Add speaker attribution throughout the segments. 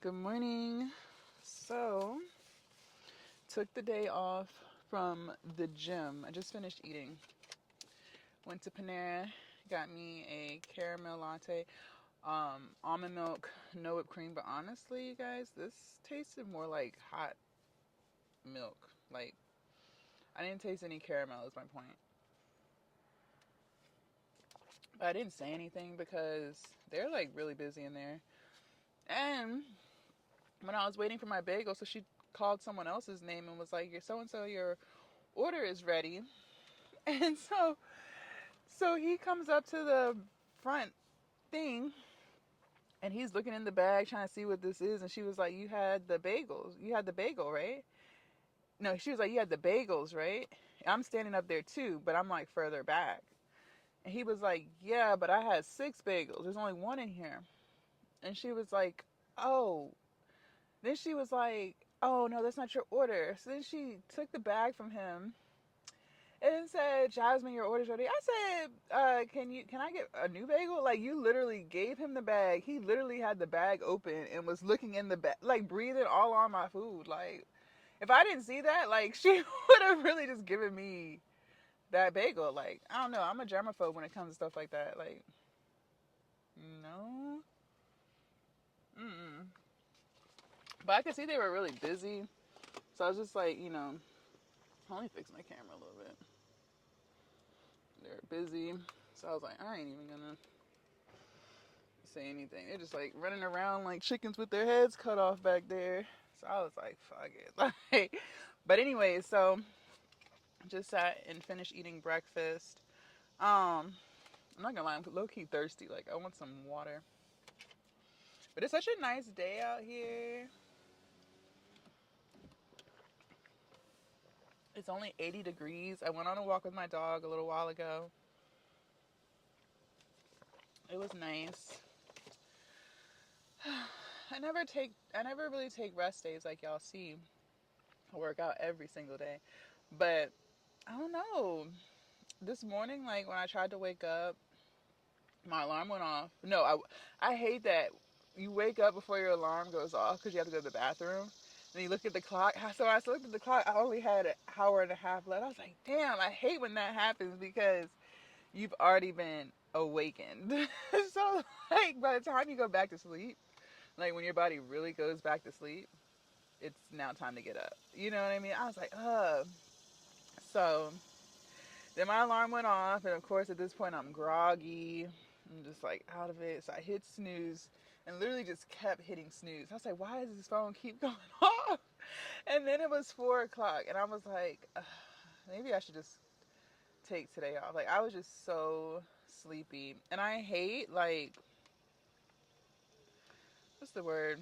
Speaker 1: Good morning. So, took the day off from the gym. I just finished eating. Went to Panera, got me a caramel latte, almond milk, no whipped cream. But honestly, you guys, this tasted more like hot milk. Like, I didn't taste any caramel, is my point. But I didn't say anything because they're like really busy in there. And when I was waiting for my bagel, so she called someone else's name and was like, "You're so and so, your order is ready." And so he comes up to the front thing and he's looking in the bag trying to see what this is. And she was like, "You had the bagels. You had the bagel, right?" No, she was like, "You had the bagels, right?" I'm standing up there too, but I'm like further back. And he was like, "Yeah, but I had 6 bagels. There's only one in here." And she was like, "Oh." Then she was like, "Oh, no, that's not your order." So then she took the bag from him and said, "Jasmine, your order's ready." I said, can I get a new bagel?" Like, you literally gave him the bag. He literally had the bag open and was looking in the bag, like breathing all on my food. Like, if I didn't see that, like, she would have really just given me that bagel. Like, I don't know. I'm a germaphobe when it comes to stuff like that. Like, no. Mm-mm. But I could see they were really busy. So I was just like, let me fix my camera a little bit. They were busy. So I was like, I ain't even gonna say anything. They're just like running around like chickens with their heads cut off back there. So I was like, fuck it. Like, but anyway, so just sat and finished eating breakfast. I'm not gonna lie, I'm low key thirsty. Like, I want some water. But it's such a nice day out here. It's only 80 degrees. I went on a walk with my dog a little while ago. It was nice. I never really take rest days like y'all see. I work out every single day. But I don't know. This morning, like when I tried to wake up, my alarm went off. No, I hate that you wake up before your alarm goes off because you have to go to the bathroom. And you look at the clock. So I looked at the clock. I only had an hour and a half left. I was like, damn, I hate when that happens because you've already been awakened. So, like, by the time you go back to sleep, like when your body really goes back to sleep, it's now time to get up. You know what I mean? I was like, ugh. So then my alarm went off, and of course, at this point, I'm groggy. I'm just like out of it. So I hit snooze and literally just kept hitting snooze. I was like, why does this phone keep going off? And then it was 4 o'clock, and I was like, maybe I should just take today off. Like, I was just so sleepy. And I hate, like, what's the word?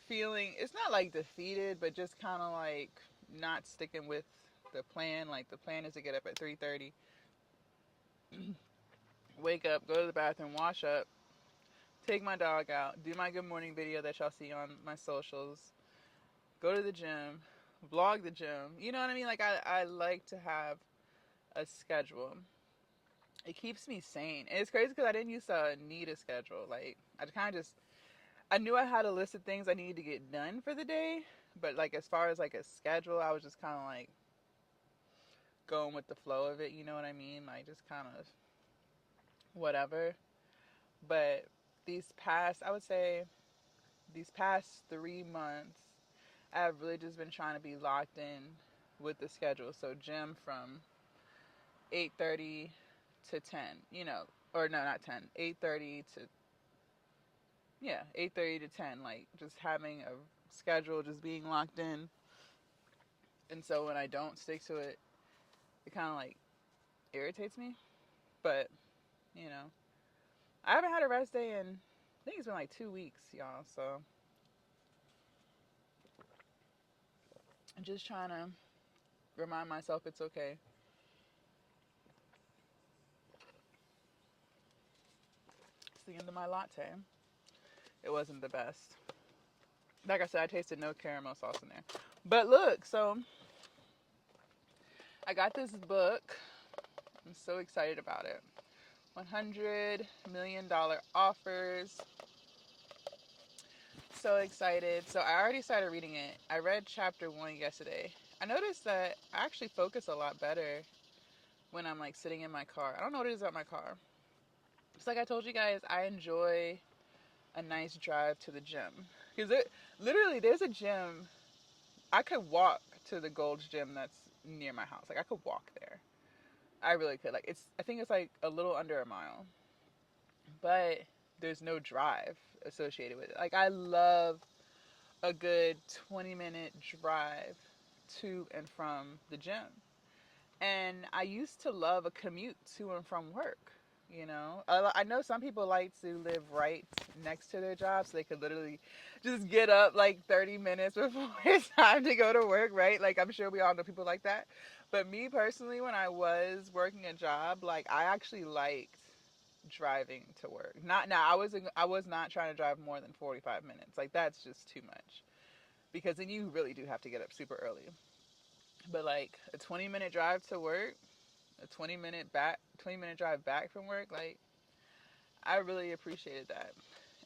Speaker 1: Feeling, it's not like defeated, but just kind of like not sticking with the plan. Like, the plan is to get up at 3:30, wake up, go to the bathroom, wash up, take my dog out, do my good morning video that y'all see on my socials, go to the gym, vlog the gym. You know what I mean? Like, I like to have a schedule. It keeps me sane. And it's crazy because I didn't used to need a schedule. Like, I kind of just, I knew I had a list of things I needed to get done for the day. But, like, as far as, like, a schedule, I was just kind of, like, going with the flow of it. You know what I mean? Like, just kind of whatever. But I would say, these past 3 months, I've really just been trying to be locked in with the schedule. So gym from 8:30 to 10, or no, not 10, 8:30 to, yeah, 8:30 to 10, like just having a schedule, just being locked in. And so when I don't stick to it, it kind of like irritates me. But, you know, I haven't had a rest day in, I think it's been like 2 weeks, y'all. So I'm just trying to remind myself it's okay. It's the end of my latte. It wasn't the best. Like I said, I tasted no caramel sauce in there. But look, so I got this book. I'm so excited about it. $100 million offers. so excited. So I already started reading it. I read chapter 1 yesterday. I noticed that I actually focus a lot better when I'm like sitting in my car. I don't know what it is about my car. It's like I told you guys, I enjoy a nice drive to the gym. Because literally, there's a gym. I could walk to the Gold's Gym that's near my house. Like, I could walk there. I really could. Like, I think it's like a little under a mile. But there's no drive associated with it. Like, I love a good 20-minute drive to and from the gym. And I used to love a commute to and from work. You know, I know some people like to live right next to their job so they could literally just get up like 30 minutes before it's time to go to work, right? Like, I'm sure we all know people like that. But me personally, when I was working a job, like, I actually liked driving to work. Not now, I was not trying to drive more than 45 minutes. Like, that's just too much. Because then you really do have to get up super early. But like a 20-minute drive to work, a 20-minute drive back from work, like, I really appreciated that.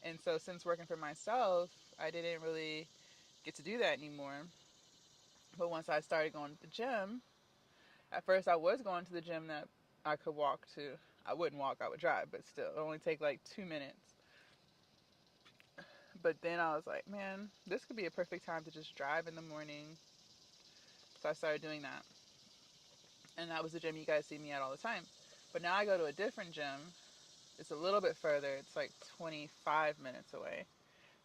Speaker 1: And so since working for myself, I didn't really get to do that anymore. But once I started going to the gym, at first I was going to the gym that I could walk to. I wouldn't walk, I would drive, but still, it only take like 2 minutes. But then I was like, man, this could be a perfect time to just drive in the morning. So I started doing that. And that was the gym you guys see me at all the time. But now I go to a different gym. It's a little bit further. It's like 25 minutes away.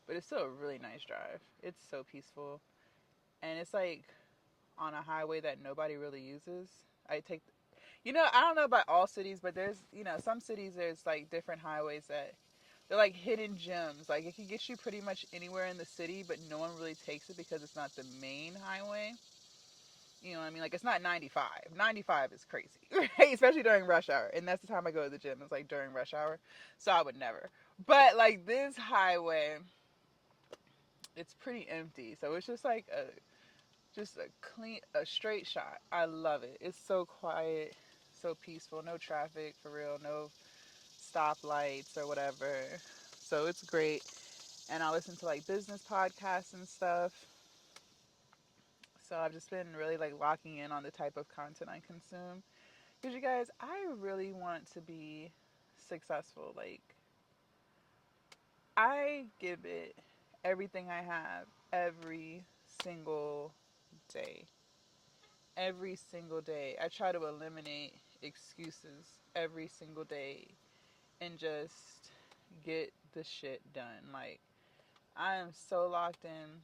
Speaker 1: But it's still a really nice drive. It's so peaceful. And it's like on a highway that nobody really uses. I take, I don't know about all cities, but there's, some cities there's like different highways that they're like hidden gems. Like, it can get you pretty much anywhere in the city, but no one really takes it because it's not the main highway. You know what I mean? Like, it's not 95. 95 is crazy, right? Especially during rush hour. And that's the time I go to the gym. It's like during rush hour. So I would never. But like this highway, it's pretty empty. So it's just like a straight shot. I love it. It's so quiet, so peaceful. No traffic, for real. No stoplights or whatever. So it's great. And I listen to like business podcasts and stuff. So I've just been really like locking in on the type of content I consume. Because you guys, I really want to be successful. Like, I give it everything I have every single day. Every single day. I try to eliminate excuses every single day and just get the shit done. Like, I am so locked in.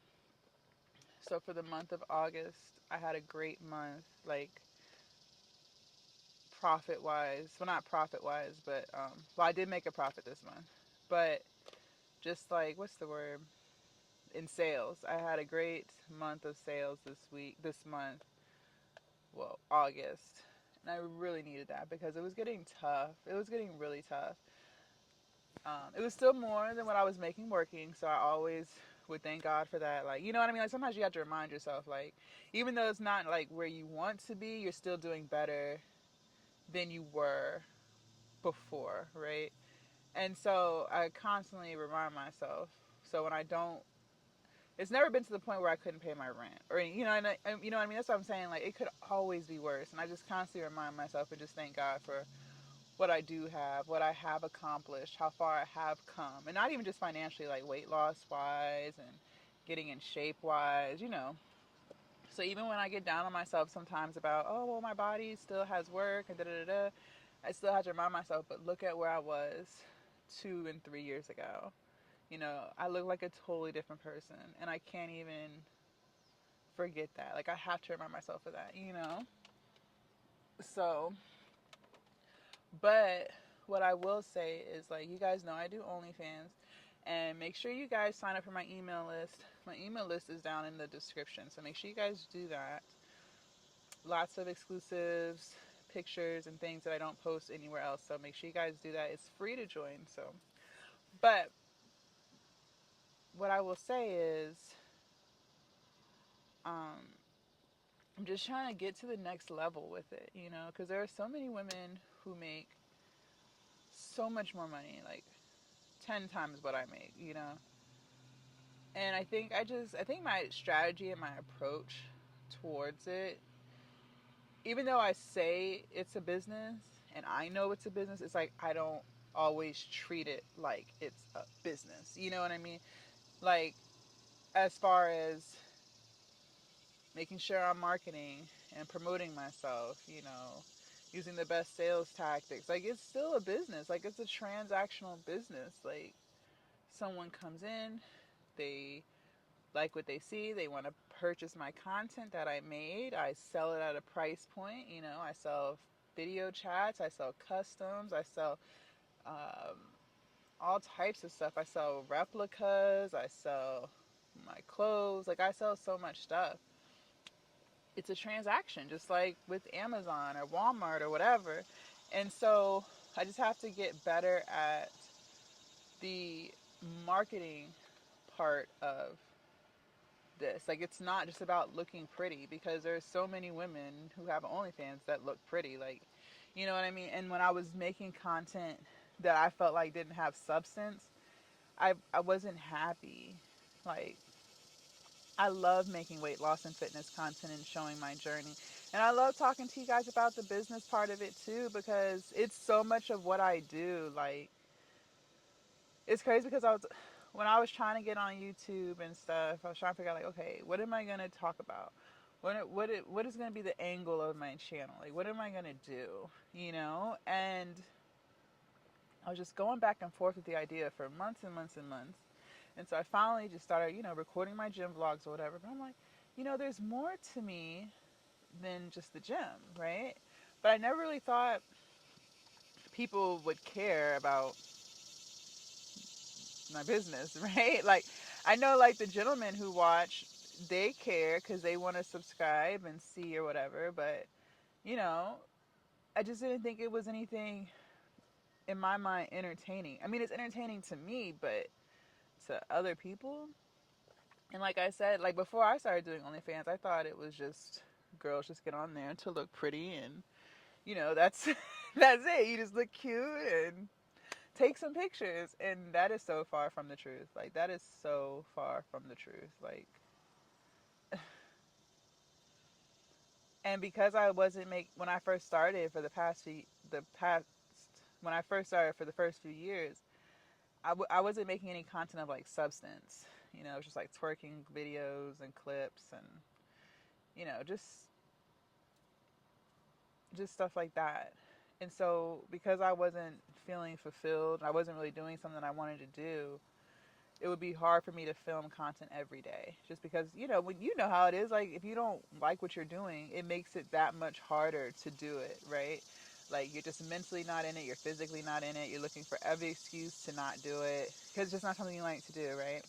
Speaker 1: So for the month of August, I had a great month. Like, profit wise, well, not profit wise, but well, I did make a profit this month, but just like, what's the word, in sales, I had a great month of sales this month, well, August. And I really needed that because it was getting tough. It was getting really tough. It was still more than what I was making working, so I always would thank God for that. Like, you know what I mean? Like, sometimes you have to remind yourself, like, even though it's not like where you want to be, you're still doing better than you were before, right? And so I constantly remind myself. So when I don't, it's never been to the point where I couldn't pay my rent, or you know what I mean. That's what I'm saying. Like, it could always be worse, and I just constantly remind myself and just thank God for what I do have, what I have accomplished, how far I have come, and not even just financially, like weight loss wise and getting in shape wise, So even when I get down on myself sometimes about, oh well, my body still has work and da da da da, I still have to remind myself, but look at where I was 2 and 3 years ago. I look like a totally different person, and I can't even forget that. Like, I have to remind myself of that. So, but what I will say is, like, you guys know I do OnlyFans, and make sure you guys sign up for my email list. My email list is down in the description, so make sure you guys do that. Lots of exclusives, pictures, and things that I don't post anywhere else, so make sure you guys do that. It's free to join, so. But what I will say is, I'm just trying to get to the next level with it, because there are so many women who make so much more money, like 10 times what I make. And I think my strategy and my approach towards it, even though I say it's a business and I know it's a business, it's like I don't always treat it like it's a business. You know what I mean? Like, as far as making sure I'm marketing and promoting myself, using the best sales tactics. Like, it's still a business. Like, it's a transactional business. Like, someone comes in, they like what they see, they want to purchase my content that I made. I sell it at a price point. I sell video chats, I sell customs, I sell um, all types of stuff. I sell replicas, I sell my clothes. Like, I sell so much stuff. It's a transaction, just like with Amazon or Walmart or whatever. And so I just have to get better at the marketing part of this. Like, it's not just about looking pretty, because there's so many women who have OnlyFans that look pretty. Like, you know what I mean? And when I was making content that I felt like didn't have substance, I wasn't happy. Like, I love making weight loss and fitness content and showing my journey. And I love talking to you guys about the business part of it too, because it's so much of what I do. Like, it's crazy because when I was trying to get on YouTube and stuff, I was trying to figure out, like, okay, what am I going to talk about? What is going to be the angle of my channel? Like, what am I going to do? And I was just going back and forth with the idea for months and months and months. And so I finally just started, recording my gym vlogs or whatever. But I'm like, there's more to me than just the gym, right? But I never really thought people would care about my business, right? Like, I know, like, the gentlemen who watch, they care because they want to subscribe and see or whatever. But, you know, I just didn't think it was anything in my mind entertaining. I mean, it's entertaining to me, but to other people. And like I said, like, before I started doing OnlyFans, I thought it was just girls just get on there to look pretty, and that's that's it. You just look cute and take some pictures, and that is so far from the truth. Like, that is so far from the truth. Like, and because I wasn't when I first started for the past when I first started for the first few years, I wasn't making any content of, like, substance. It was just like twerking videos and clips and just stuff like that. And so, because I wasn't feeling fulfilled, I wasn't really doing something I wanted to do, it would be hard for me to film content every day. Just because, when how it is, like, if you don't like what you're doing, it makes it that much harder to do it, right? Like, you're just mentally not in it, you're physically not in it, you're looking for every excuse to not do it because it's just not something you like to do, right?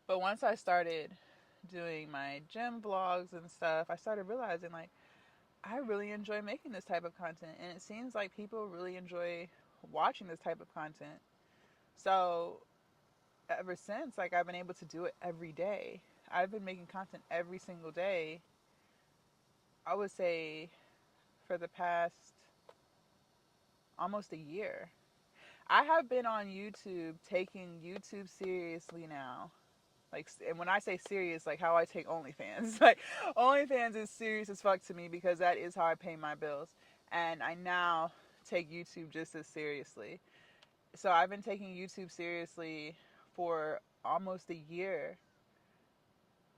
Speaker 1: But once I started doing my gym vlogs and stuff, I started realizing, like, I really enjoy making this type of content, and it seems like people really enjoy watching this type of content. So ever since, like, I've been able to do it every day. I've been making content every single day. I would say for the past almost a year. I have been on YouTube, taking YouTube seriously now. Like, and when I say serious, like how I take OnlyFans. Like, OnlyFans is serious as fuck to me because that is how I pay my bills. And I now take YouTube just as seriously. So I've been taking YouTube seriously for almost a year.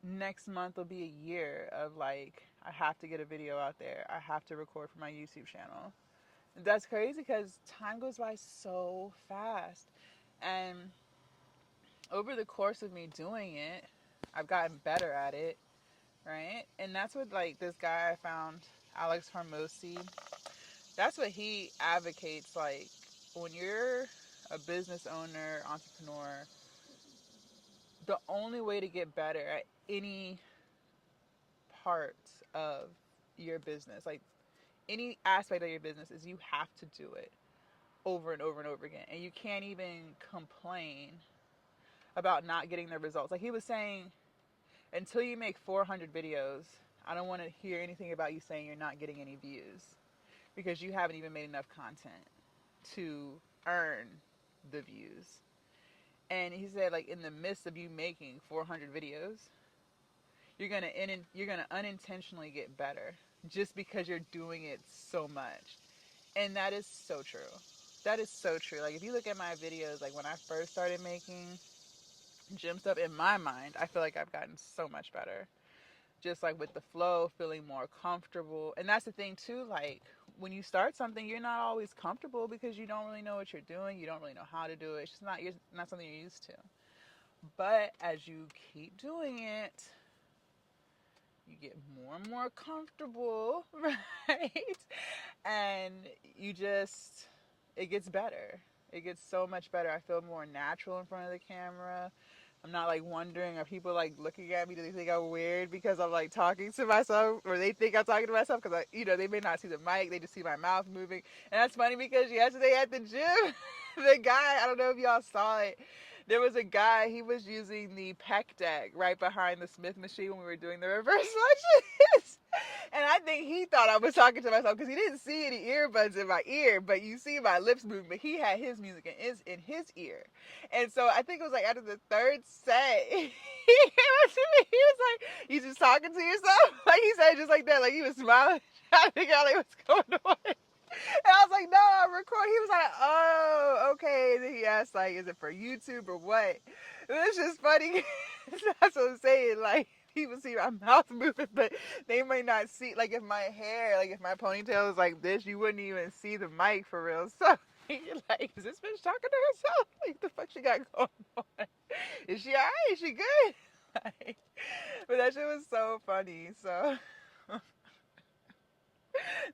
Speaker 1: Next month will be a year of, like, I have to get a video out there. I have to record for my YouTube channel. That's crazy because time goes by so fast. And over the course of me doing it, I've gotten better at it, right? And that's what, like, this guy I found, Alex Hormozy, that's what he advocates. Like, when you're a business owner, entrepreneur, the only way to get better at any part of your business, like any aspect of your business, is you have to do it over and over and over again. And you can't even complain about not getting the results. Like, he was saying, until you make 400 videos, I don't want to hear anything about you saying you're not getting any views, because you haven't even made enough content to earn the views. And he said, like, in the midst of you making 400 videos, you're gonna unintentionally get better just because you're doing it so much. And that is so true. That is so true. Like, if you look at my videos, like when I first started making gym stuff, in my mind, I feel like I've gotten so much better. Just like with the flow, feeling more comfortable. And that's the thing too, like when you start something, you're not always comfortable because you don't really know what you're doing. You don't really know how to do it. It's just not something you're used to. But as you keep doing it, you get more and more comfortable, right? And you just, it gets better. It gets so much better. I feel more natural in front of the camera. I'm not like wondering, are people like looking at me? Do they think I'm weird because I'm like talking to myself, or they think I'm talking to myself because they may not see the mic, they just see my mouth moving. And that's funny because yesterday at the gym, the guy, I don't know if y'all saw it, there was a guy, he was using the pec deck right behind the Smith machine when we were doing the reverse lunges. And I think he thought I was talking to myself because he didn't see any earbuds in my ear, but you see my lips moving. But he had his music in his ear. And so I think it was like after the third set, he came up to me. He was like, "You just talking to yourself?" Like he said, just like that. Like he was smiling, trying to figure out like what's going on. And I was like, "No, I'm recording." He was like, "Oh, okay." And then he asked, like, "Is it for YouTube or what?" And it's just funny. That's what I'm saying. Like, people see my mouth moving, but they may not see. Like, if my hair, like, if my ponytail is like this, you wouldn't even see the mic for real. So, you're like, is this bitch talking to herself? Like, what the fuck she got going on? Is she alright? Is she good? Like, but that shit was so funny. So,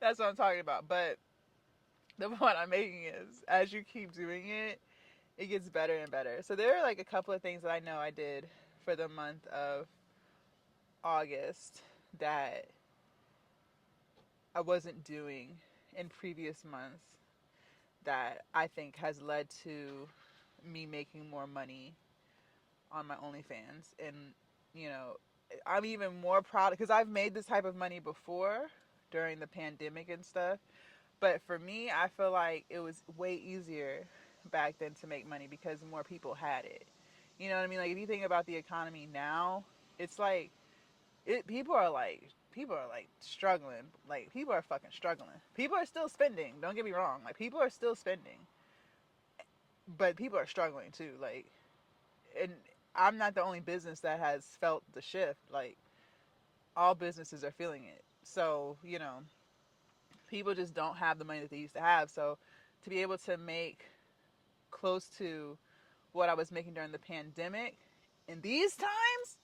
Speaker 1: that's what I'm talking about. But the point I'm making is, as you keep doing it, it gets better and better. So there are like a couple of things that I know I did for the month of August that I wasn't doing in previous months that I think has led to me making more money on my OnlyFans. And, you know, I'm even more proud because I've made this type of money before during the pandemic and stuff. But for me, I feel like it was way easier back then to make money because more people had it. You know what I mean? Like if you think about the economy now, it's like people are like struggling. Like people are fucking struggling. People are still spending. Don't get me wrong. Like people are still spending, but people are struggling too. Like, and I'm not the only business that has felt the shift. Like all businesses are feeling it. So people just don't have the money that they used to have. So to be able to make close to what I was making during the pandemic in these times,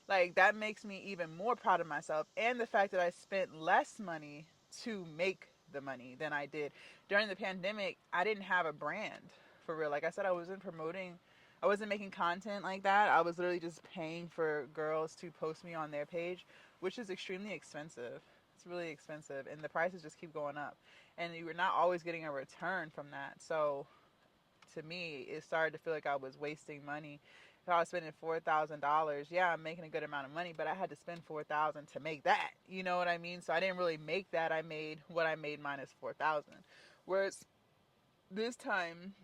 Speaker 1: like that makes me even more proud of myself. And the fact that I spent less money to make the money than I did during the pandemic. I didn't have a brand for real. Like I said, I wasn't making content like that. I was literally just paying for girls to post me on their page, which is extremely expensive. It's really expensive, and the prices just keep going up. And you were not always getting a return from that. So to me, it started to feel like I was wasting money. If I was spending $4,000, yeah, I'm making a good amount of money, but I had to spend $4,000 to make that. You know what I mean? So I didn't really make that. I made what I made minus $4,000. Whereas this time,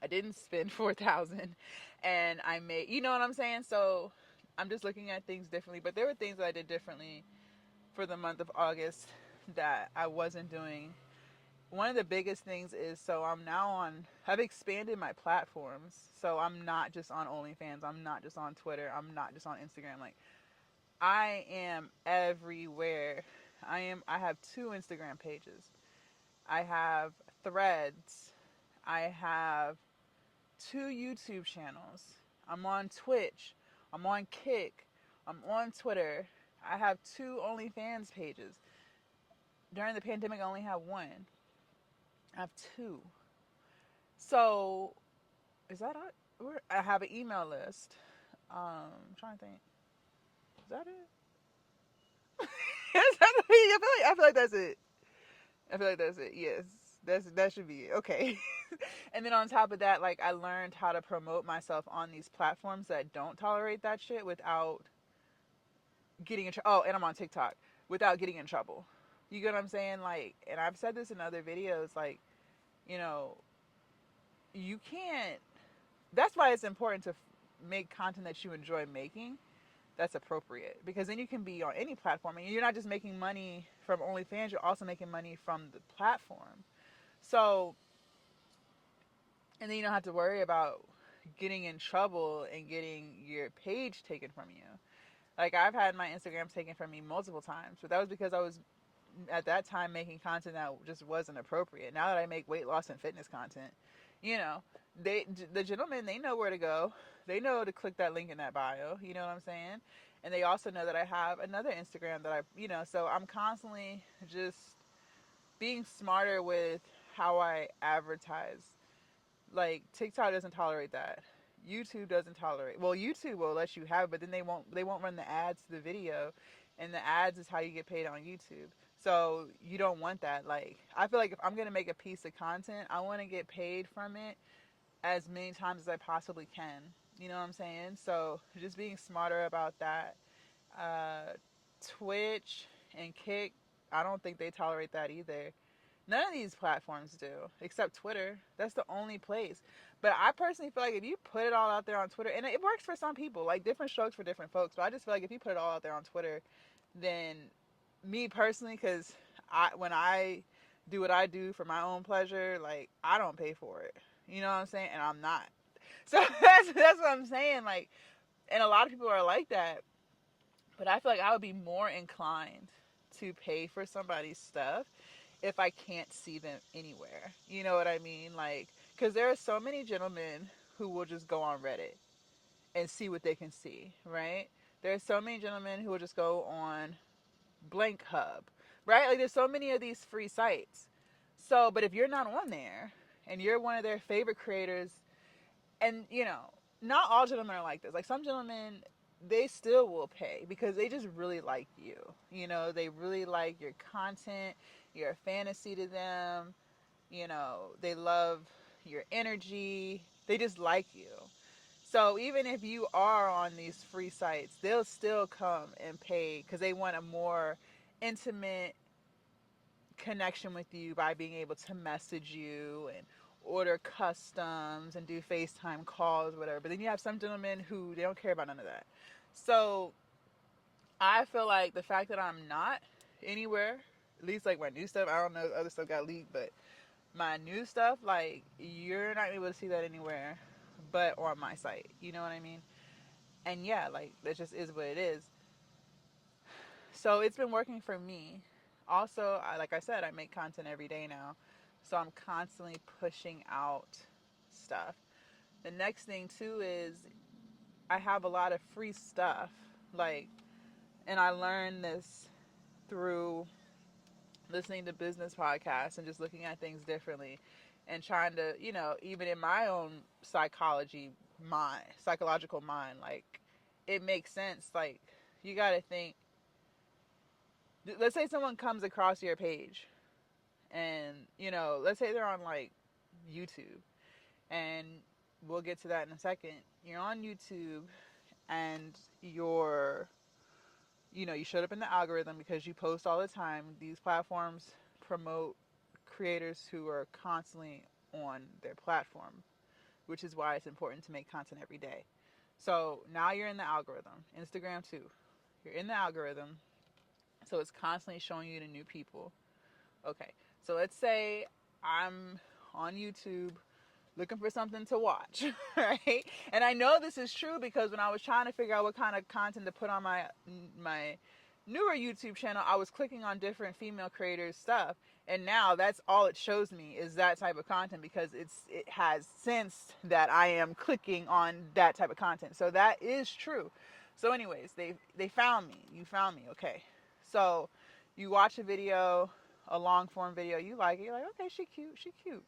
Speaker 1: I didn't spend 4,000, and I made. You know what I'm saying? So I'm just looking at things differently. But there were things that I did differently for the month of August that I wasn't doing. One of the biggest things is, so I've expanded my platforms. So I'm not just on OnlyFans. I'm not just on Twitter. I'm not just on Instagram. Like, I am everywhere. I have 2 Instagram pages. I have Threads. I have 2 YouTube channels. I'm on Twitch. I'm on Kick. I'm on Twitter. I have 2 OnlyFans pages. During the pandemic, I only have 1. I have 2. So, is that it? I have an email list. I'm trying to think. Is that it? I feel like that's it. I feel like that's it. Yes, that should be it. Okay. And then on top of that, like I learned how to promote myself on these platforms that don't tolerate that shit without getting in trouble. Oh, and I'm on TikTok without getting in trouble. You get what I'm saying? Like, and I've said this in other videos. Like, you know, you can't that's why it's important to make content that you enjoy making, that's appropriate, because then you can be on any platform and you're not just making money from OnlyFans, you're also making money from the platform. So, and then you don't have to worry about getting in trouble and getting your page taken from you. Like, I've had my Instagram taken from me multiple times, but that was because I was at that time making content that just wasn't appropriate. Now that I make weight loss and fitness content, you know, the gentlemen, they know where to go. They know to click that link in that bio. You know what I'm saying? And they also know that I have another Instagram that so I'm constantly just being smarter with how I advertise. Like, TikTok doesn't tolerate that. YouTube doesn't tolerate. Well, YouTube will let you have it, but then they won't run the ads to the video, and the ads is how you get paid on YouTube. So you don't want that. Like, I feel like if I'm gonna make a piece of content, I want to get paid from it as many times as I possibly can. You know what I'm saying? So just being smarter about that. Uh, Twitch and Kick, I don't think they tolerate that either. None of these platforms do, except Twitter. That's the only place. But I personally feel like if you put it all out there on Twitter, and it works for some people, like different strokes for different folks, but I just feel like if you put it all out there on Twitter, then me personally, because when I do what I do for my own pleasure, like, I don't pay for it. You know what I'm saying? And I'm not. So that's what I'm saying. Like, and a lot of people are like that, but I feel like I would be more inclined to pay for somebody's stuff if I can't see them anywhere. You know what I mean? Like, because there are so many gentlemen who will just go on Reddit and see what they can see, right? There are so many gentlemen who will just go on Blank Hub, right? Like, there's so many of these free sites. So, but if you're not on there and you're one of their favorite creators, and not all gentlemen are like this. Like, some gentlemen, they still will pay because they just really like you. They really like your content. You're a fantasy to them. They love your energy. They just like you. So even if you are on these free sites, they'll still come and pay because they want a more intimate connection with you by being able to message you and order customs and do FaceTime calls, whatever. But then you have some gentlemen who, they don't care about none of that. So I feel like the fact that I'm not anywhere, at least like my new stuff, I don't know if other stuff got leaked, but my new stuff, like, you're not able to see that anywhere but on my site. You know what I mean? And yeah, like, that just is what it is. So it's been working for me. Also, like I said, I make content every day now. So I'm constantly pushing out stuff. The next thing too is I have a lot of free stuff. Like, and I learned this through listening to business podcasts and just looking at things differently and trying to, even in my own psychological mind, like, it makes sense. Like, you got to think, let's say someone comes across your page and, let's say they're on, like, YouTube, and we'll get to that in a second. You're on YouTube and you showed up in the algorithm because you post all the time. These platforms promote creators who are constantly on their platform, which is why it's important to make content every day. So now you're in the algorithm. Instagram too. You're in the algorithm. So it's constantly showing you to new people. Okay. So let's say I'm on YouTube looking for something to watch, right? And I know this is true because when I was trying to figure out what kind of content to put on my newer YouTube channel, I was clicking on different female creators' stuff, and now that's all it shows me is that type of content because it has sensed that I am clicking on that type of content. So that is true. So anyways, they found me. You found me, okay. So you watch a video, a long form video, you like it, you're like, okay, she cute.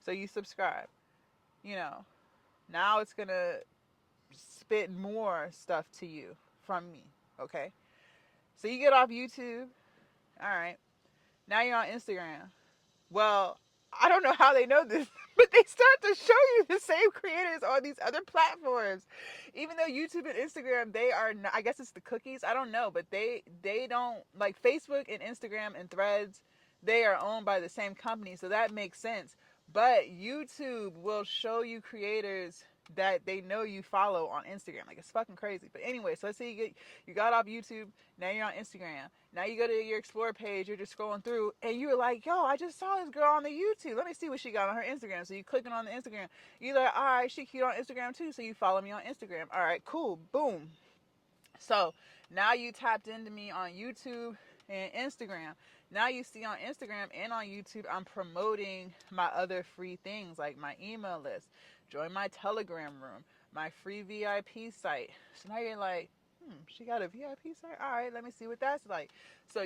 Speaker 1: So you subscribe. Now it's gonna spit more stuff to you from me, okay? So you get off YouTube, all right. Now you're on Instagram. Well, I don't know how they know this, but they start to show you the same creators on these other platforms. Even though YouTube and Instagram, they are not, I guess it's the cookies, I don't know, but they don't, like Facebook and Instagram and Threads, they are owned by the same company, so that makes sense. But YouTube will show you creators that they know you follow on Instagram. Like, it's fucking crazy. But anyway, so let's say you got off YouTube, now you're on Instagram. Now you go to your explore page, you're just scrolling through, and you're like, yo, I just saw this girl on the YouTube. Let me see what she got on her Instagram. So you clicking on the Instagram. You're like, all right, she cute on Instagram too, so you follow me on Instagram. All right, cool, boom. So now you tapped into me on YouTube and Instagram. Now you see on Instagram and on YouTube, I'm promoting my other free things like my email list, join my Telegram room, my free VIP site. So now you're like, she got a VIP site? All right, let me see what that's like. So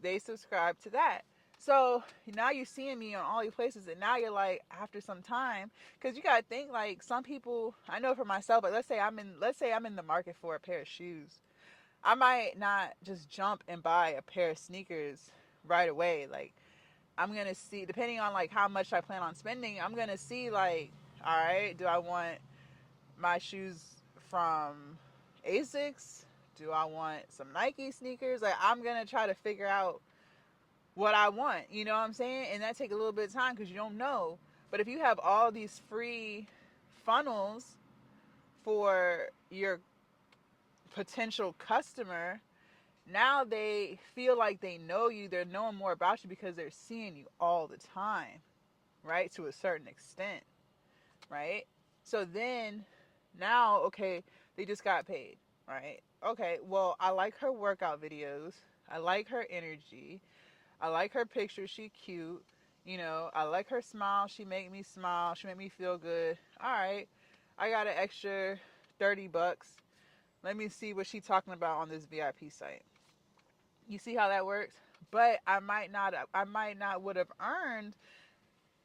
Speaker 1: they subscribe to that. So now you're seeing me on all these places, and now you're like, after some time, because you gotta think, like, some people, I know for myself, but let's say I'm in the market for a pair of shoes. I might not just jump and buy a pair of sneakers right away. Like, I'm gonna see, depending on like how much I plan on spending, I'm gonna see, like, all right, do I want my shoes from Asics? Do I want some Nike sneakers? Like, I'm gonna try to figure out what I want, you know what I'm saying? And that take a little bit of time because you don't know. But if you have all these free funnels for your potential customer, now they feel like they know you. They're knowing more about you because they're seeing you all the time, right? To a certain extent, right? So then now, okay, they just got paid, right? Okay, well, I like her workout videos. I like her energy. I like her picture. She cute. You know, I like her smile. She make me smile. She make me feel good. All right. I got an extra $30. Let me see what she's talking about on this VIP site. You see how that works? But I might not would have earned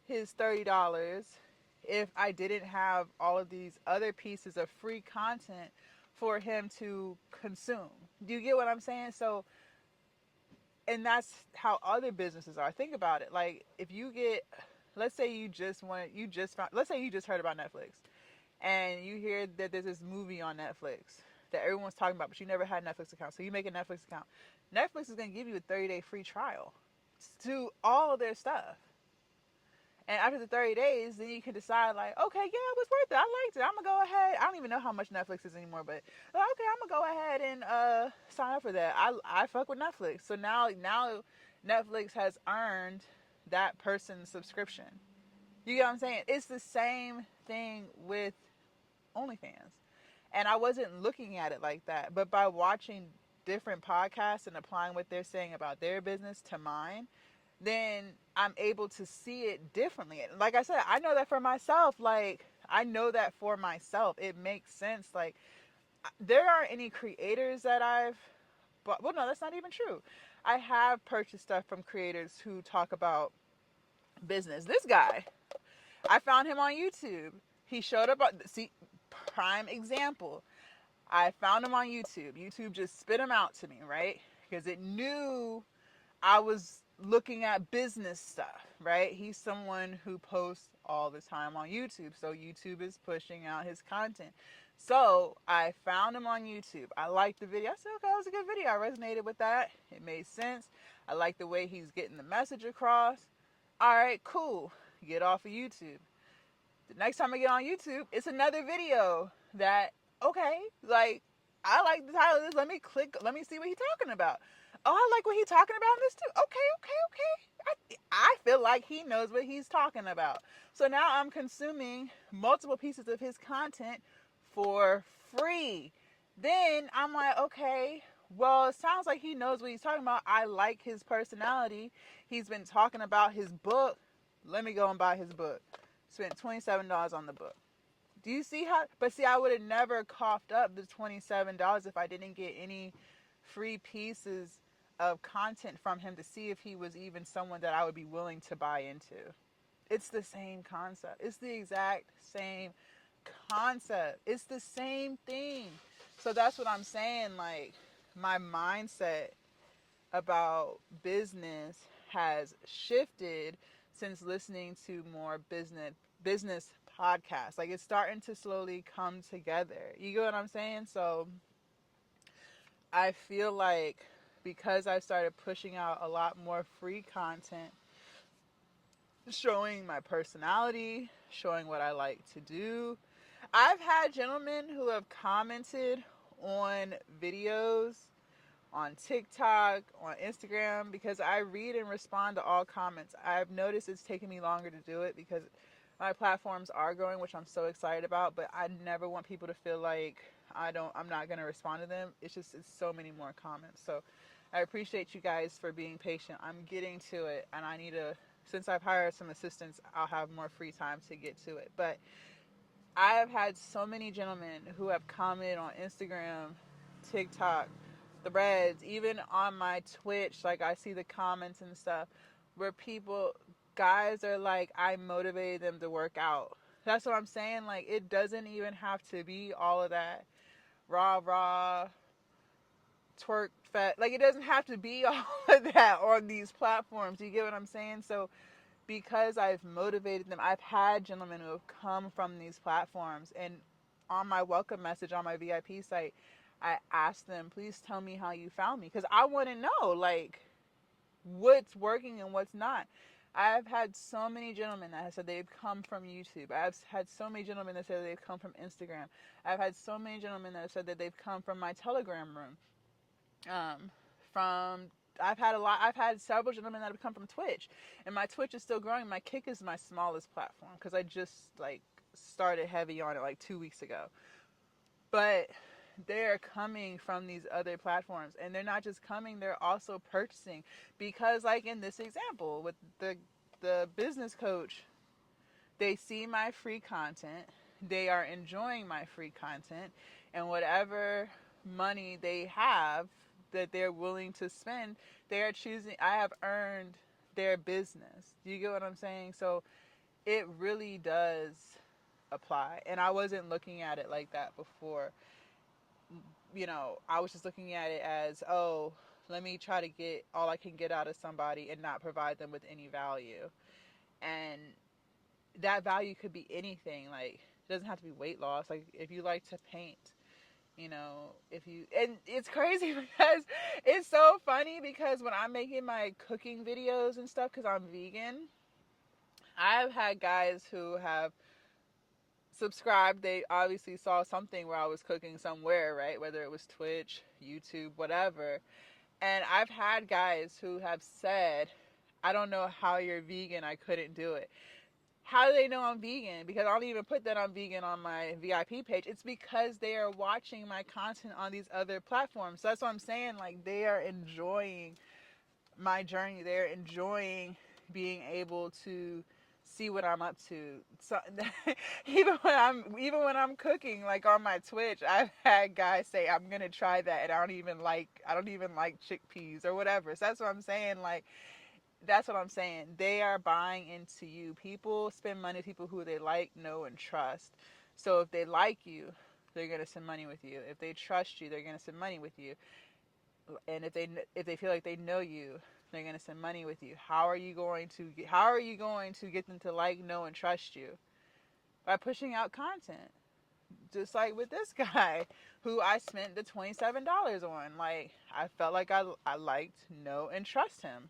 Speaker 1: his $30 if I didn't have all of these other pieces of free content for him to consume. Do you get what I'm saying? So, and that's how other businesses are. Think about it. Like, if you get, let's say let's say you just heard about Netflix, and you hear that there's this movie on Netflix that everyone's talking about, but you never had a Netflix account. So you make a Netflix account. Netflix is going to give you a 30-day free trial to all of their stuff. And after the 30 days, then you can decide, like, okay, yeah, it was worth it. I liked it. I'm going to go ahead. I don't even know how much Netflix is anymore, but okay, I'm going to go ahead and sign up for that. I fuck with Netflix. So now Netflix has earned that person's subscription. You get what I'm saying? It's the same thing with OnlyFans. And I wasn't looking at it like that. But by watching different podcasts and applying what they're saying about their business to mine, then I'm able to see it differently. Like I said, I know that for myself. Like, I know that for myself. It makes sense. Like, there aren't any creators that I've bought. Well, no, that's not even true. I have purchased stuff from creators who talk about business. This guy, I found him on YouTube. He showed up on, see, prime example. I found him on YouTube. YouTube just spit him out to me, right? Because it knew I was looking at business stuff, right? He's someone who posts all the time on YouTube. So YouTube is pushing out his content. So I found him on YouTube. I liked the video. I said, okay, that was a good video. I resonated with that. It made sense. I like the way he's getting the message across. All right, cool. Get off of YouTube. The next time I get on YouTube, it's another video that, okay, like, I like the title of this. Let me see what he's talking about. Oh, I like what he's talking about in this too. Okay. I feel like he knows what he's talking about. So now I'm consuming multiple pieces of his content for free. Then I'm like, okay, well, it sounds like he knows what he's talking about. I like his personality. He's been talking about his book. Let me go and buy his book. Spent $27 on the book. Do you see how? But see, I would have never coughed up the $27 if I didn't get any free pieces of content from him to see if he was even someone that I would be willing to buy into. It's the same concept. It's the exact same concept. It's the same thing. So that's what I'm saying. Like, my mindset about business has shifted since listening to more business podcasts. Like, it's starting to slowly come together. You get what I'm saying? So I feel like because I started pushing out a lot more free content, showing my personality, showing what I like to do, I've had gentlemen who have commented on videos on TikTok, on Instagram, because I read and respond to all comments. I've noticed it's taking me longer to do it because my platforms are growing, which I'm so excited about, but I never want people to feel like I'm not going to respond to them. It's so many more comments. So I appreciate you guys for being patient. I'm getting to it, and since I've hired some assistants, I'll have more free time to get to it. But I have had so many gentlemen who have commented on Instagram, TikTok, the Reds, even on my Twitch. Like, I see the comments and stuff where guys are like, I motivated them to work out. That's what I'm saying. Like, it doesn't even have to be all of that rah, twerk, fat. Like, it doesn't have to be all of that on these platforms. You get what I'm saying? So, because I've motivated them, I've had gentlemen who have come from these platforms, and on my welcome message on my VIP site, I asked them, please tell me how you found me, because I want to know, like, what's working and what's not. I've had so many gentlemen that have said they've come from YouTube. I've had so many gentlemen that said they've come from Instagram. I've had so many gentlemen that have said that they've come from my Telegram room. From I've had several gentlemen that have come from Twitch, and my Twitch is still growing. My Kick is my smallest platform because I just like started heavy on it like 2 weeks ago. But they're coming from these other platforms, and they're not just coming, they're also purchasing, because like in this example with the business coach, they see my free content, they are enjoying my free content, and whatever money they have that they're willing to spend, they are choosing. I have earned their business. Do you get what I'm saying? So it really does apply. And I wasn't looking at it like that before. I was just looking at it as, oh, let me try to get all I can get out of somebody and not provide them with any value. And that value could be anything. Like, it doesn't have to be weight loss. Like, if you like to paint, and it's crazy because it's so funny, because when I'm making my cooking videos and stuff, because I'm vegan, I've had guys who have subscribed. They obviously saw something where I was cooking somewhere, right? Whether it was Twitch, YouTube, whatever. And I've had guys who have said, I don't know how you're vegan. I couldn't do it. How do they know I'm vegan? Because I don't even put that I'm vegan on my VIP page. It's because they are watching my content on these other platforms. So that's what I'm saying. Like, they are enjoying my journey. They're enjoying being able to see what I'm up to. So even when I'm cooking, like on my Twitch, I've had guys say, I'm gonna try that, and I don't even like chickpeas or whatever. So that's what I'm saying. They are buying into you. People spend money with people who they like, know, and trust. So if they like you, they're gonna spend money with you. If they trust you, they're gonna spend money with you. And if they feel like they know you, they're gonna spend money with you. How are you going to get them to like, know, and trust you? By pushing out content. Just like with this guy who I spent the $27 on. Like, I felt like I liked, know, and trust him.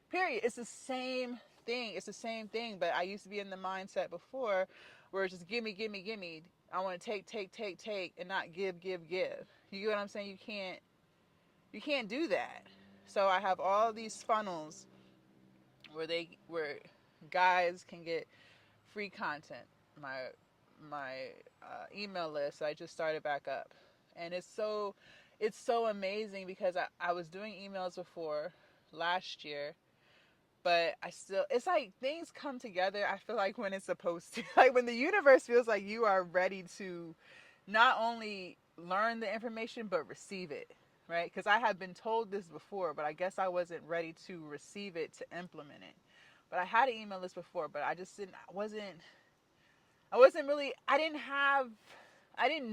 Speaker 1: Period. It's the same thing. It's the same thing. But I used to be in the mindset before where it's just gimme, gimme, gimme. I want to take, and not give, give, give. You get what I'm saying? You can't do that. So I have all these funnels where guys can get free content. My email list I just started back up, and it's so amazing because I was doing emails before last year, but it's like things come together, I feel like, when it's supposed to. Like, when the universe feels like you are ready to not only learn the information but receive it, right? Because I have been told this before, but I guess I wasn't ready to receive it, to implement it. But I had an email list before, but I didn't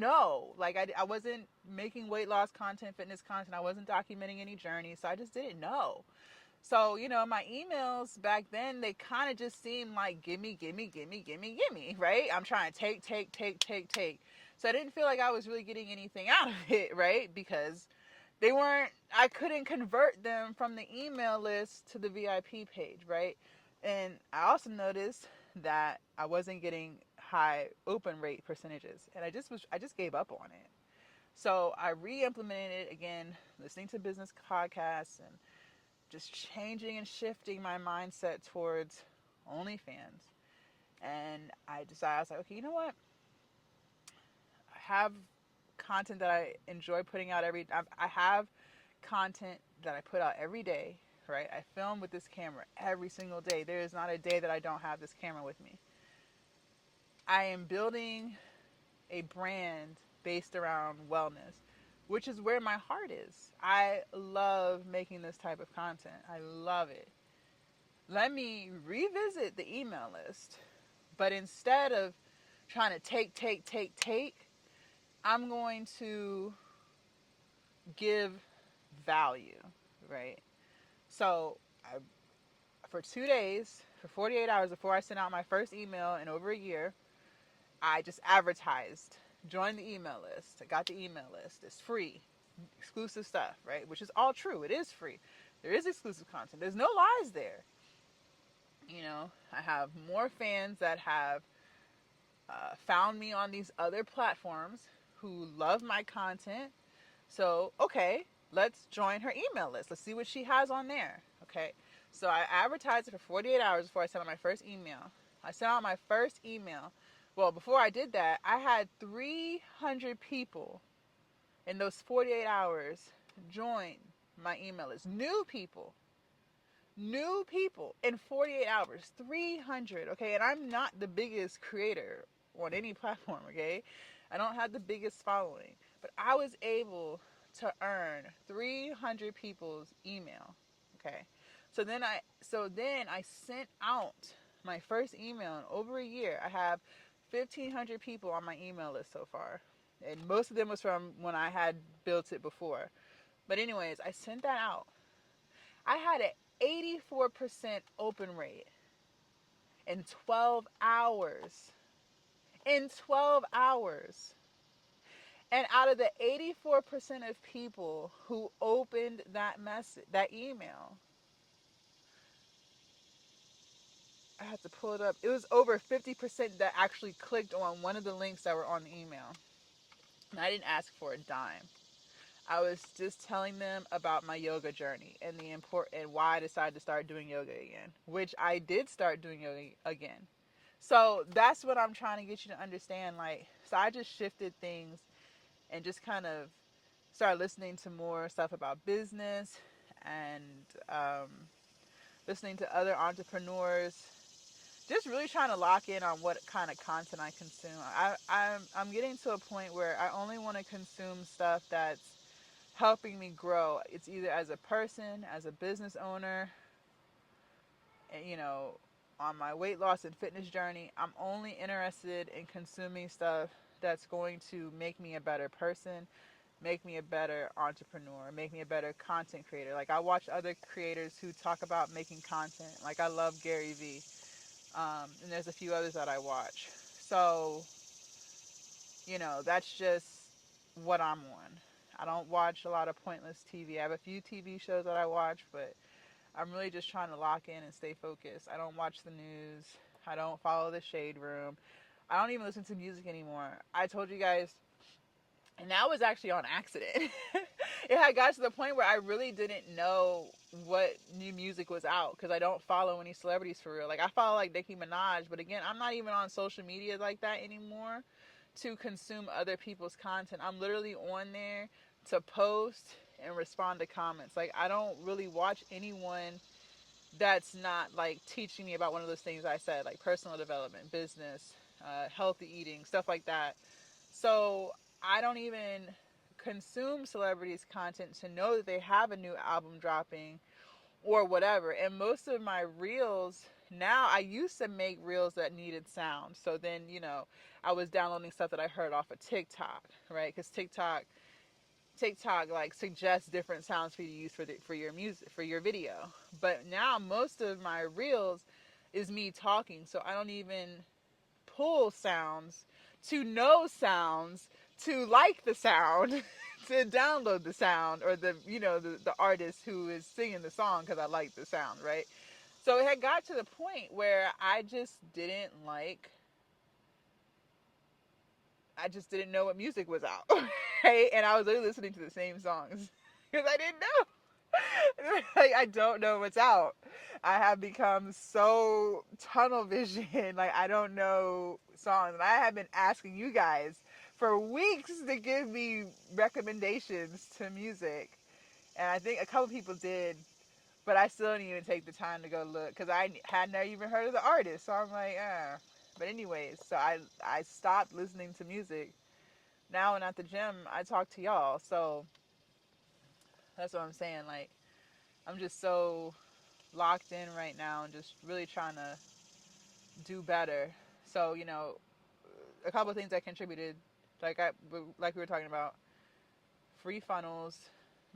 Speaker 1: know. Like, I wasn't making weight loss content, fitness content. I wasn't documenting any journey, so I just didn't know. So, my emails back then, they kind of just seemed like gimme, gimme, gimme, gimme, gimme, right? I'm trying to take. So I didn't feel like I was really getting anything out of it, right? Because I couldn't convert them from the email list to the VIP page, right? And I also noticed that I wasn't getting high open rate percentages, and I just gave up on it. So I re-implemented it again, listening to business podcasts and just changing and shifting my mindset towards OnlyFans. And I decided, I was like, okay, you know what? I have content that I enjoy putting out I have content that I put out every day, right? I film with this camera every single day. There is not a day that I don't have this camera with me. I am building a brand based around wellness, which is where my heart is. I love making this type of content. I love it. Let me revisit the email list, but instead of trying to take, I'm going to give value, right? So I, for 2 days, for 48 hours before I sent out my first email in over a year, I just advertised. Join the email list. I got the email list. It's free, exclusive stuff, right? Which is all true. It is free. There is exclusive content. There's no lies there. You know, I have more fans that have found me on these other platforms who love my content. So, okay, let's join her email list. Let's see what she has on there. Okay. So I advertised it for 48 hours before I sent out my first email. I sent out my first email. Well, before I did that, I had 300 people in those 48 hours join my email list. New people in 48 hours, 300. Okay. And I'm not the biggest creator on any platform. Okay. I don't have the biggest following, but I was able to earn 300 people's email. Okay. So then I sent out my first email in over a year. I have 1,500 people on my email list so far. And most of them was from when I had built it before. But anyways, I sent that out. I had an 84% open rate in 12 hours. In 12 hours. And out of the 84% of people who opened that message, that email, I had to pull it up. It was over 50% that actually clicked on one of the links that were on the email. And I didn't ask for a dime. I was just telling them about my yoga journey and the and why I decided to start doing yoga again, which I did start doing yoga again. So that's what I'm trying to get you to understand. Like, so I just shifted things and just kind of started listening to more stuff about business and listening to other entrepreneurs. Just really trying to lock in on what kind of content I consume. I'm getting to a point where I only want to consume stuff that's helping me grow. It's either as a person, as a business owner, and, you know, on my weight loss and fitness journey. I'm only interested in consuming stuff that's going to make me a better person, make me a better entrepreneur, make me a better content creator. Like, I watch other creators who talk about making content. Like, I love Gary Vee. And there's a few others that I watch. So, you know, that's just what I'm on. I don't watch a lot of pointless TV. I have a few TV shows that I watch, but I'm really just trying to lock in and stay focused. I don't watch the news. I don't follow the shade room. I don't even listen to music anymore. I told you guys, and that was actually on accident. It had got to the point where I really didn't know what new music was out because I don't follow any celebrities for real. Like, I follow like Nicki Minaj, but again, I'm not even on social media like that anymore to consume other people's content. I'm literally on there to post and respond to comments. Like, I don't really watch anyone that's not like teaching me about one of those things I said, like personal development, business, healthy eating, stuff like that. So I don't even consume celebrities' content to know that they have a new album dropping or whatever. And most of my reels now, I used to make reels that needed sound. So then, you know, I was downloading stuff that I heard off of TikTok, right? Because TikTok like suggests different sounds for you to use for your music, for your video. But now most of my reels is me talking, so I don't even pull sounds to know sounds to like the sound to download the sound or the, you know, the artist who is singing the song because I like the sound, right? So it had got to the point where I just didn't like I just didn't know what music was out, right? And I was literally listening to the same songs because I didn't know. Like, I don't know what's out. I have become so tunnel vision. Like, I don't know songs. And I have been asking you guys for weeks to give me recommendations to music. And I think a couple people did, but I still didn't even take the time to go look because I had never even heard of the artist. So I'm like, ah. But anyways, so I stopped listening to music. Now when at the gym, I talk to y'all. So that's what I'm saying. Like, I'm just so locked in right now and just really trying to do better. So, a couple of things that contributed, like we were talking about, free funnels,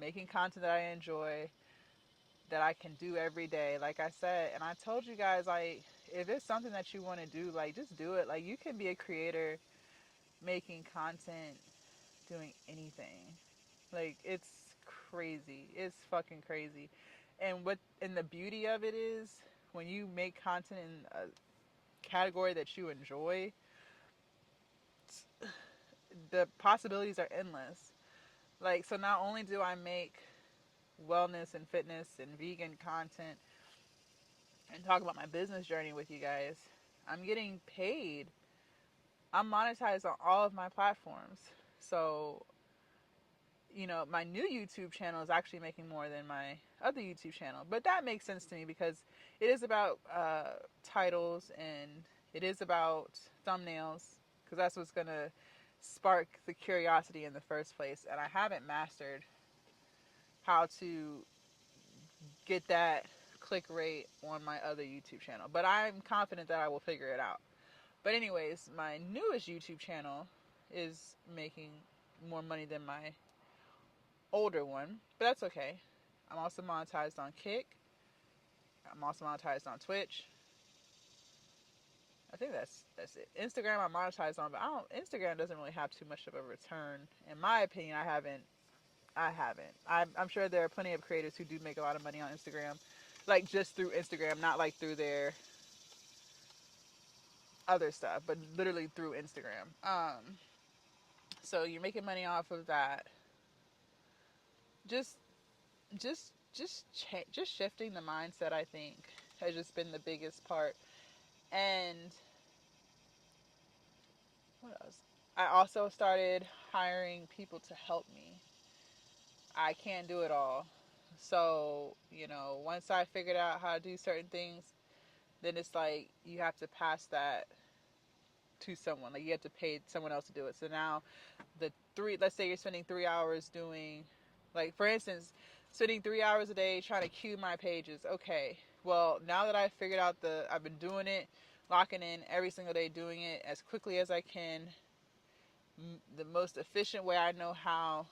Speaker 1: making content that I enjoy, that I can do every day. Like I said, and I told you guys, like, if it's something that you want to do, like, just do it. Like, you can be a creator making content, doing anything. Like, it's crazy. It's fucking crazy. And the beauty of it is when you make content in a category that you enjoy, the possibilities are endless. Like, so not only do I make wellness and fitness and vegan content and talk about my business journey with you guys, I'm getting paid. I'm monetized on all of my platforms. So, my new YouTube channel is actually making more than my other YouTube channel. But that makes sense to me because it is about titles and it is about thumbnails because that's what's going to spark the curiosity in the first place. And I haven't mastered how to get that click rate on my other YouTube channel. But I'm confident that I will figure it out. But anyways, my newest YouTube channel is making more money than my older one, but that's okay. I'm also monetized on Kick. I'm also monetized on Twitch. I think that's it. Instagram I'm monetized on, but Instagram doesn't really have too much of a return. In my opinion, I haven't. I'm sure there are plenty of creators who do make a lot of money on Instagram, like just through Instagram, not like through their other stuff, but literally through Instagram. So you're making money off of that. Just just shifting the mindset, I think, has just been the biggest part. And what else? I also started hiring people to help me. I can't do it all. So, once I figured out how to do certain things, then it's like you have to pass that to someone. Like, you have to pay someone else to do it. So now let's say you're spending 3 hours doing, like, for instance, spending 3 hours a day trying to queue my pages. Okay, well, now that I've figured out I've been doing it, locking in every single day, doing it as quickly as I can, the most efficient way I know how.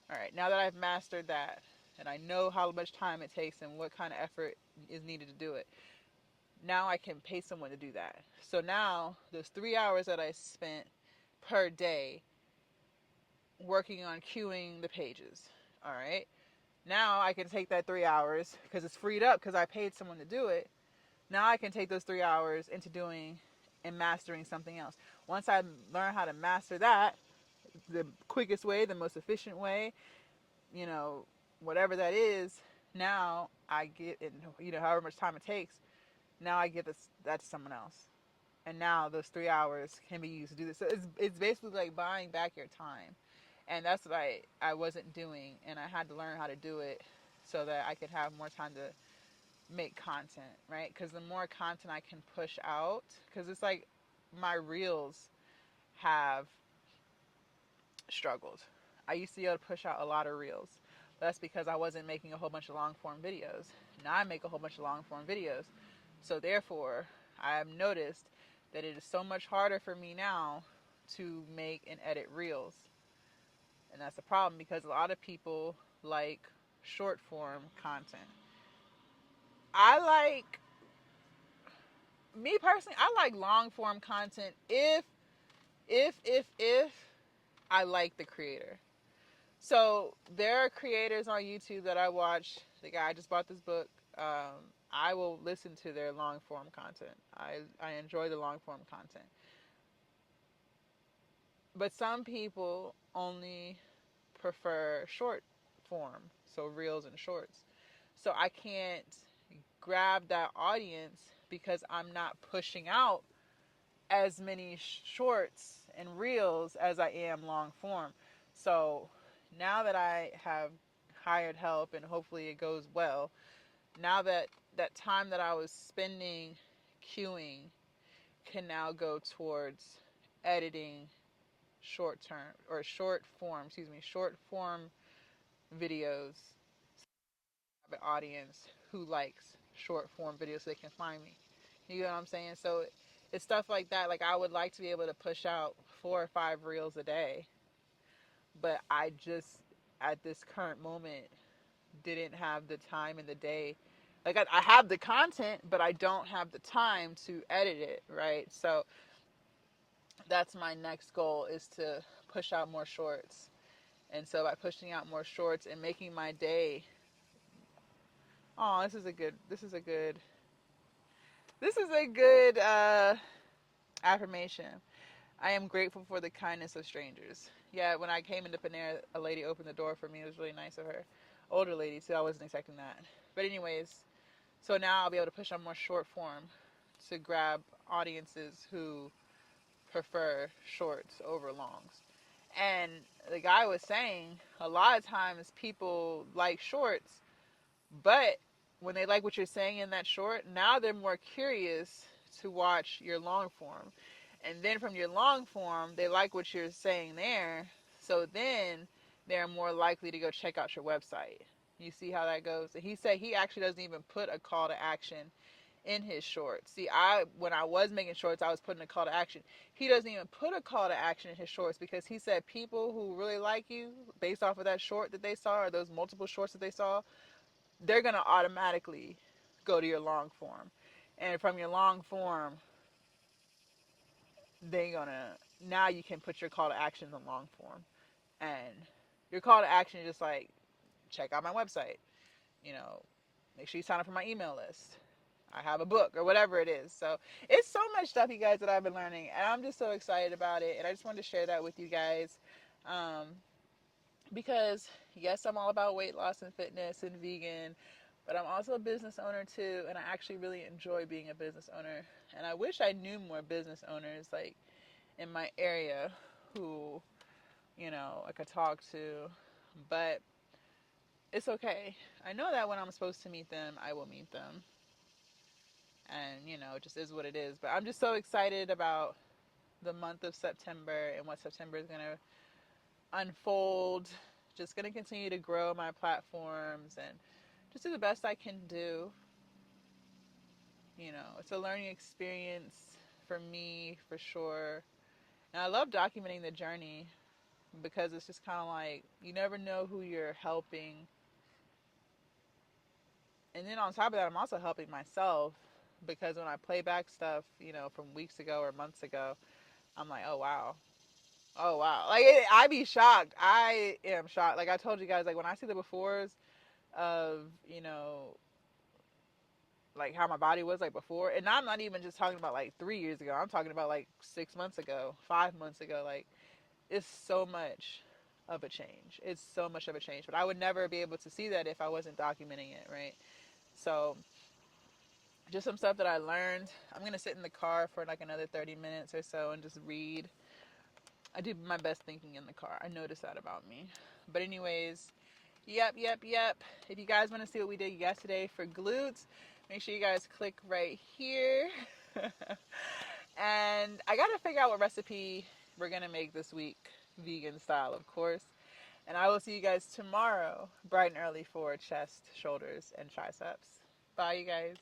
Speaker 1: All right, now that I've mastered that and I know how much time it takes and what kind of effort is needed to do it, now I can pay someone to do that. So now those 3 hours that I spent per day working on queuing the pages, all right, now I can take that 3 hours because it's freed up because I paid someone to do it. Now I can take those 3 hours into doing and mastering something else. Once I learn how to master that, the quickest way, the most efficient way, whatever that is, now I get, however much time it takes, now I give that to someone else. And now those 3 hours can be used to do this. So it's basically like buying back your time. And that's what I wasn't doing. And I had to learn how to do it so that I could have more time to make content, right? Because the more content I can push out, because it's like my reels have struggled. I used to be able to push out a lot of reels. But that's because I wasn't making a whole bunch of long form videos. Now I make a whole bunch of long form videos. So therefore, I have noticed that it is so much harder for me now to make and edit reels. And that's a problem because a lot of people like short form content. I like, me personally, I like long form content if I like the creator. So there are creators on YouTube that I watch. The guy, I just bought this book. I will listen to their long form content. I enjoy the long form content. But some people only prefer short form, so reels and shorts. So I can't grab that audience because I'm not pushing out as many shorts and reels as I am long form. So now that I have hired help and hopefully it goes well, now that that time that I was spending queuing can now go towards editing short term or short form, short form videos. An audience who likes short form videos so they can find me. You know what I'm saying? So it's stuff like that. Like I would like to be able to push out 4 or 5 reels a day, but I just at this current moment didn't have the time in the day. Like I have the content, but I don't have the time to edit it, right? So that's my next goal is to push out more shorts. And so by pushing out more shorts and making my day, oh, this is a good affirmation. I am grateful for the kindness of strangers. Yeah, when I came into Panera, a lady opened the door for me. It was really nice of her. Older lady, too. I wasn't expecting that. But anyways, so now I'll be able to push on more short form to grab audiences who prefer shorts over longs. And the guy was saying a lot of times people like shorts, but when they like what you're saying in that short, now they're more curious to watch your long form. And then from your long form, they like what you're saying there. So then they're more likely to go check out your website. You see how that goes? And he said he actually doesn't even put a call to action in his shorts. See, when I was making shorts, I was putting a call to action. He doesn't even put a call to action in his shorts because he said people who really like you based off of that short that they saw or those multiple shorts that they saw, they're going to automatically go to your long form. And from your long form, they're going to, now you can put your call to actions in long form. And your call to action is just like, check out my website, you know, make sure you sign up for my email list. I have a book or whatever it is. So it's so much stuff, you guys, that I've been learning. And I'm just so excited about it. And I just wanted to share that with you guys. Um, because yes, I'm all about weight loss and fitness and vegan, but I'm also a business owner too, and I actually really enjoy being a business owner. And I wish I knew more business owners like in my area who, I could talk to, but it's okay. I know that when I'm supposed to meet them, I will meet them. And, it just is what it is. But I'm just so excited about the month of September and what September is going to unfold. Just going to continue to grow my platforms and just do the best I can do. It's a learning experience for me, for sure. And I love documenting the journey because it's just kind of like you never know who you're helping. And then on top of that, I'm also helping myself because when I play back stuff, from weeks ago or months ago, I'm like, oh wow. Oh wow. Like I be shocked. I am shocked. Like I told you guys, like when I see the befores of, like how my body was like before, and I'm not even just talking about like 3 years ago. I'm talking about like 6 months ago, 5 months ago. Like it's so much of a change. It's so much of a change. But I would never be able to see that if I wasn't documenting it, right? So just some stuff that I learned. I'm gonna sit in the car for like another 30 minutes or so and just read. I do my best thinking in the car. I noticed that about me. But anyways, yep. If you guys want to see what we did yesterday for glutes, make sure you guys click right here. And I gotta figure out what recipe we're gonna make this week, vegan style, of course. And I will see you guys tomorrow, bright and early, for chest, shoulders, and triceps. Bye, you guys.